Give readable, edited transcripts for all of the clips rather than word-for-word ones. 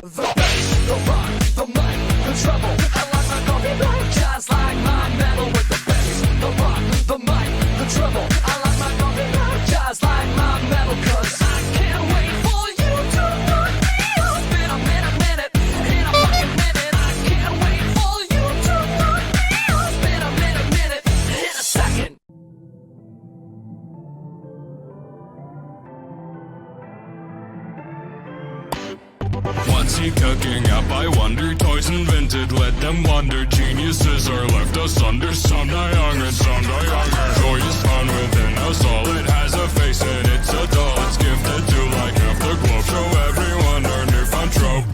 The bass, the rock, the mic, the treble. I like my coffee black, just like my metal. With the bass, the rock, the mic, the treble. I like my coffee black, just like my metal. Cause I can't wait for you to knock me off. Been a minute, in a fucking minute. I can't wait for you to knock me off. Been a minute, in a second. What's he cooking up? I wonder. Toys invented, let them wonder. Geniuses are left asunder. Some die young and some die younger. Joy is found within us all. It has a face and it's a doll. It's gifted to like half the globe. Show everyone our newfound trope.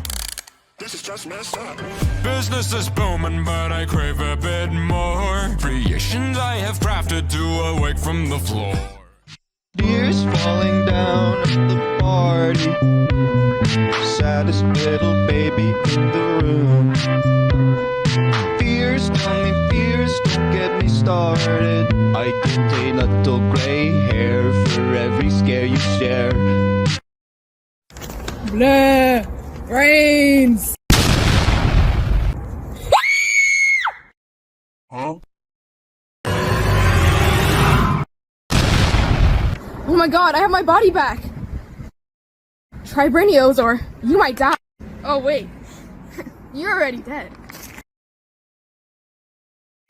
This is just messed up. Business is booming, but I crave a bit more. Creations I have crafted to awake from the floor. Tears falling down at the party. Saddest little baby in the room. Fears, tell me fears, don't get me started. I get a little gray hair for every scare you share. Blah! Brains! Huh? Oh my god, I have my body back! Try Brainios or you might die. Oh wait, you're already dead.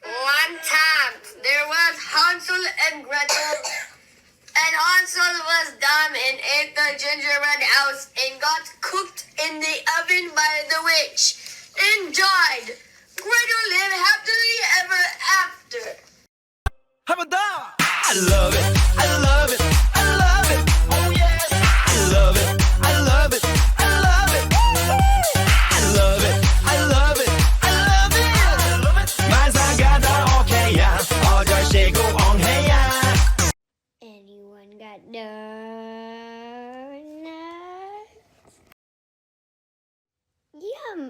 One time, there was Hansel and Gretel, and Hansel was dumb and ate the gingerbread house and got cooked in the oven by the witch and died. Gretel lived happily ever after. I love it, I love it, I love it, oh yes. I love it, I love it, I love it, I love it, I love it, I love it. 만사가다 오케이야, 어절시고 엉해야. Anyone got donuts? Yum.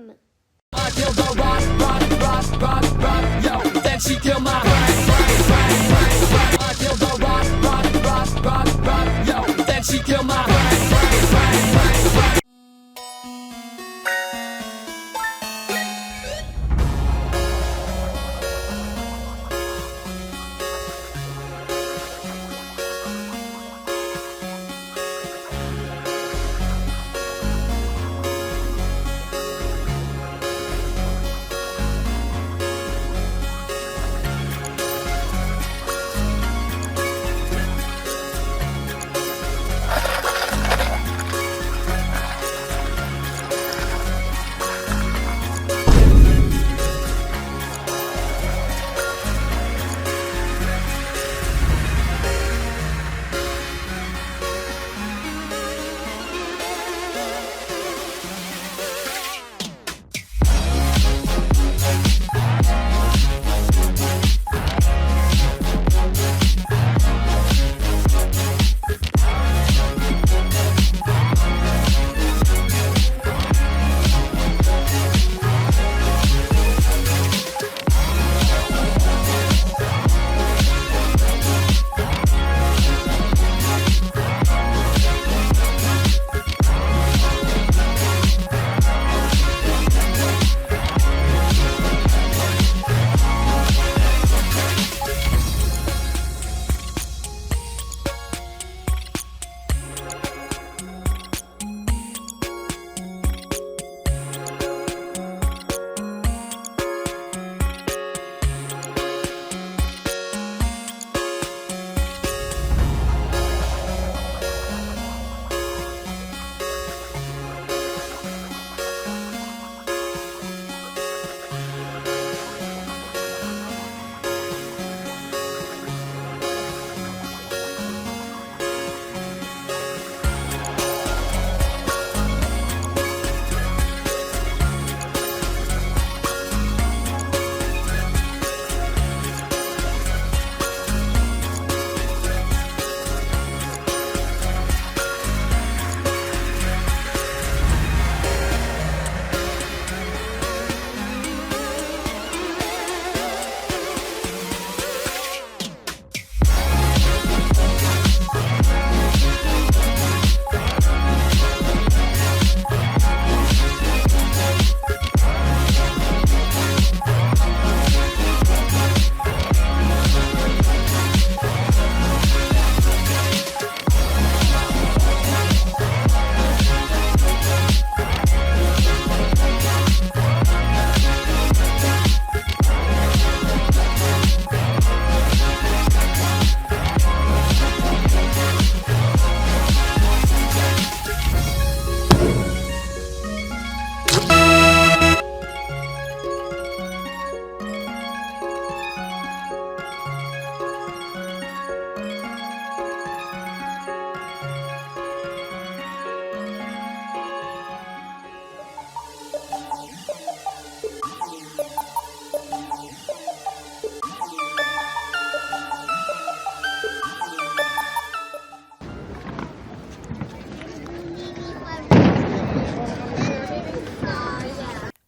I killed the rock, yo. Then she killed my brain. I killed the rock, yo. Then she killed my brain.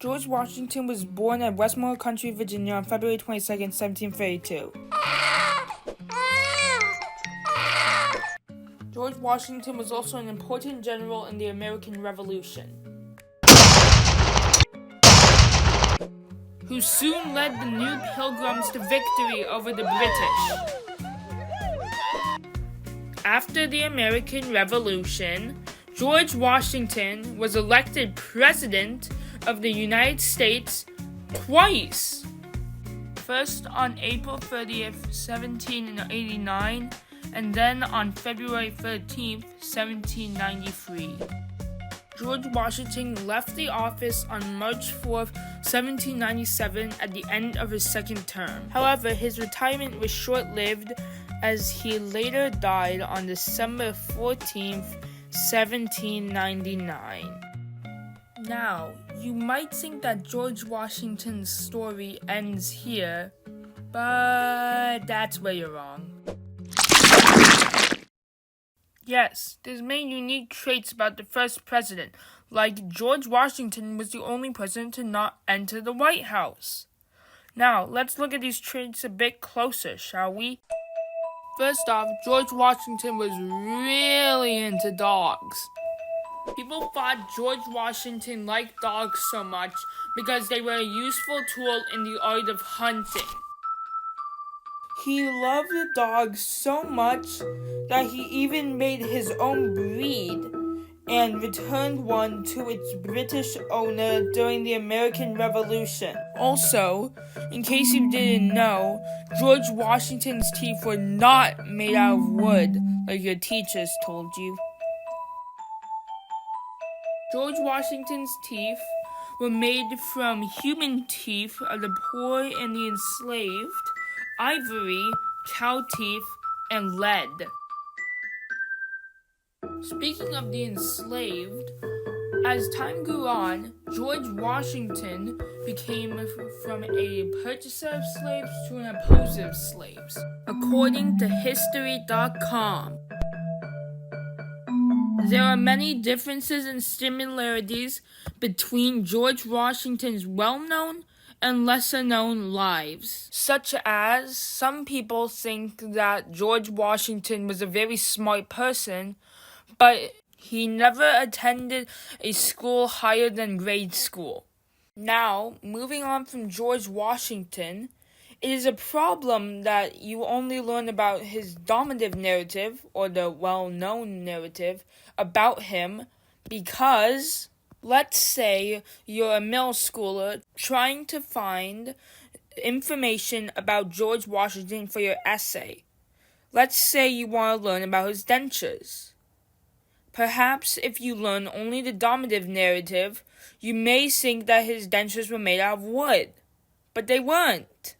George Washington was born at Westmoreland Country, Virginia on February 22, 1732. George Washington was also an important general in the American Revolution, who soon led the New Pilgrims to victory over the British. After the American Revolution, George Washington was elected President of the United States twice. First on April 30th, 1789, and then on February 13th, 1793. George Washington left the office on March 4th, 1797 at the end of his second term. However, his retirement was short-lived as he later died on December 14th, 1799. Now, you might think that George Washington's story ends here, but that's where you're wrong. Yes, there's many unique traits about the first president, like George Washington was the only president to not enter the White House. Now, let's look at these traits a bit closer, shall we? First off, George Washington was really into dogs. People thought George Washington liked dogs so much because they were a useful tool in the art of hunting. He loved the dogs so much that he even made his own breed and returned one to its British owner during the American Revolution. Also, in case you didn't know, George Washington's teeth were not made out of wood, like your teachers told you. George Washington's teeth were made from human teeth of the poor and the enslaved, ivory, cow teeth, and lead. Speaking of the enslaved, as time grew on, George Washington became from a purchaser of slaves to an opposer of slaves, according to History.com. There are many differences and similarities between George Washington's well-known and lesser-known lives, such as some people think that George Washington was a very smart person, but he never attended a school higher than grade school. Now, moving on from George Washington, it is a problem that you only learn about his dominative narrative, or the well-known narrative, about him because, let's say you're a middle schooler trying to find information about George Washington for your essay. Let's say you want to learn about his dentures. Perhaps if you learn only the dominative narrative, you may think that his dentures were made out of wood, but they weren't.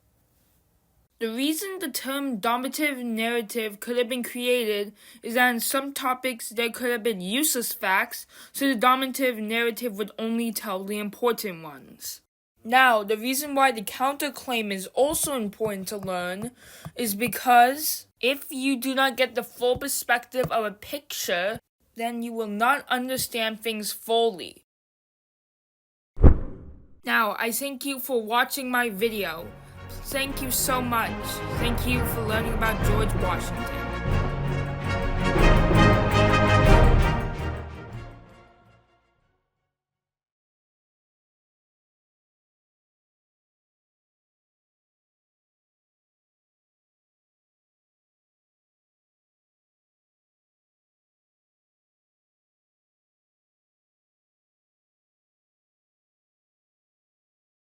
The reason the term dominative narrative could have been created is that in some topics there could have been useless facts, so the dominative narrative would only tell the important ones. Now, the reason why the counterclaim is also important to learn is because if you do not get the full perspective of a picture, then you will not understand things fully. Now, I thank you for watching my video. Thank you so much. Thank you for learning about George Washington.